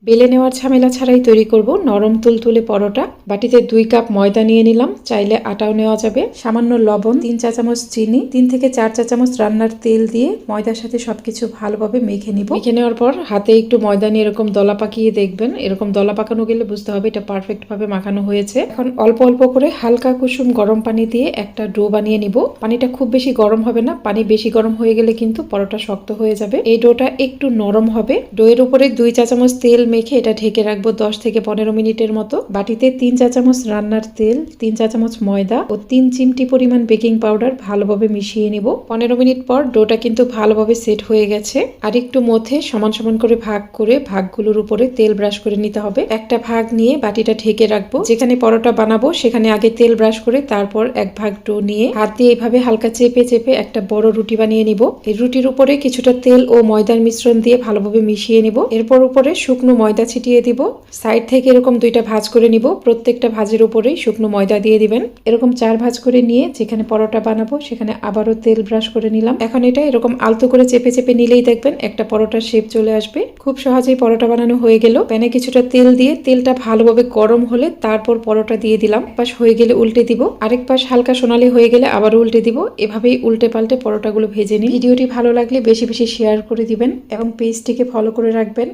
বেলে নেওয়ার ঝামেলা ছাড়াই তৈরি করব নরম তুলতুলে পরোটা। বাটিতে 2 কাপ ময়দা নিয়ে নিলাম, চাইলে আটাও নেওয়া যাবে। সামান্য লবণ, 3 চা চামচ চিনি, 3 থেকে 4 চা চামচ রান্নার তেল দিয়ে ময়দার সাথে সবকিছু ভালোভাবে মেখে নিব। মেখে নেওয়ার পর হাতে একটু ময়দা নিয়ে এরকম দলা পাকিয়ে দেখবেন। এরকম দলা পাকানো গেলে বুঝতে হবে এটা পারফেক্ট ভাবে মাখানো হয়েছে। এখন অল্প অল্প করে হালকা কুসুম গরম পানি দিয়ে একটা ডো বানিয়ে নিব। পানিটা খুব বেশি গরম হবে না, পানি বেশি গরম হয়ে গেলে কিন্তু পরোটা শক্ত হয়ে যাবে। এই ডোটা একটু নরম হবে। ডোয়ের উপরে 2 চা চামচ তেল মেখে এটা ঢেকে রাখবো 10 থেকে 15 মিনিটের মতো। বাটিতে 3 চা চামচ রান্নার তেল, 3 চা চামচ ময়দা ও 3 চিমটি পরিমাণ বেকিং পাউডার ভালোভাবে মিশিয়ে নিব। 15 মিনিট পর ডোটা কিন্তু ভালোভাবে সেট হয়ে গেছে। আর একটু মধ্যে সমান সমান করে ভাগ করে ভাগগুলোর উপরে তেল ব্রাশ করে নিতে হবে। একটা ভাগ নিয়ে বাটিটা ঢেকে রাখবো। যেখানে পরোটা বানাবো সেখানে আগে তেল ব্রাশ করে তারপর এক ভাগ ডো নিয়ে হাত দিয়ে এইভাবে হালকা চেপে চেপে একটা বড় রুটি বানিয়ে নিব। এই রুটির উপরে কিছুটা তেল ও ময়দার মিশ্রণ দিয়ে ভালোভাবে মিশিয়ে নিব। এরপর উপরে শুকনো ময়দা ছিটিয়ে দিব। সাইড থেকে এরকম 2টা ভাঁজ করে নিব। প্রত্যেকটা ভাঁজের উপরেই শুকনো ময়দা দিয়ে দিবেন। এরকম 4 ভাঁজ করে নিয়ে যেখানে পরোটা বানাবো সেখানে আবারও তেল ব্রাশ করে নিলাম। এখন এটা এরকম আলতো করে চেপে চেপে নিলেই দেখবেন একটা পরোটার শেপ চলে আসবে। খুব সহজেই পরোটা বানানো হয়ে গেল। প্যানে কিছুটা তেল দিয়ে তেলটা ভালোভাবে গরম হলে তারপর পরোটা দিয়ে দিলাম। পাশ হয়ে গেলে উল্টে দিব। আরেক পাশ হালকা সোনালি হয়ে গেলে আবারও উল্টে দিব। এভাবেই উল্টে পাল্টে পরোটাগুলো ভেজে নিই। ভিডিওটি ভালো লাগলে বেশি বেশি শেয়ার করে দিবেন এবং পেজটিকে ফলো করে রাখবেন।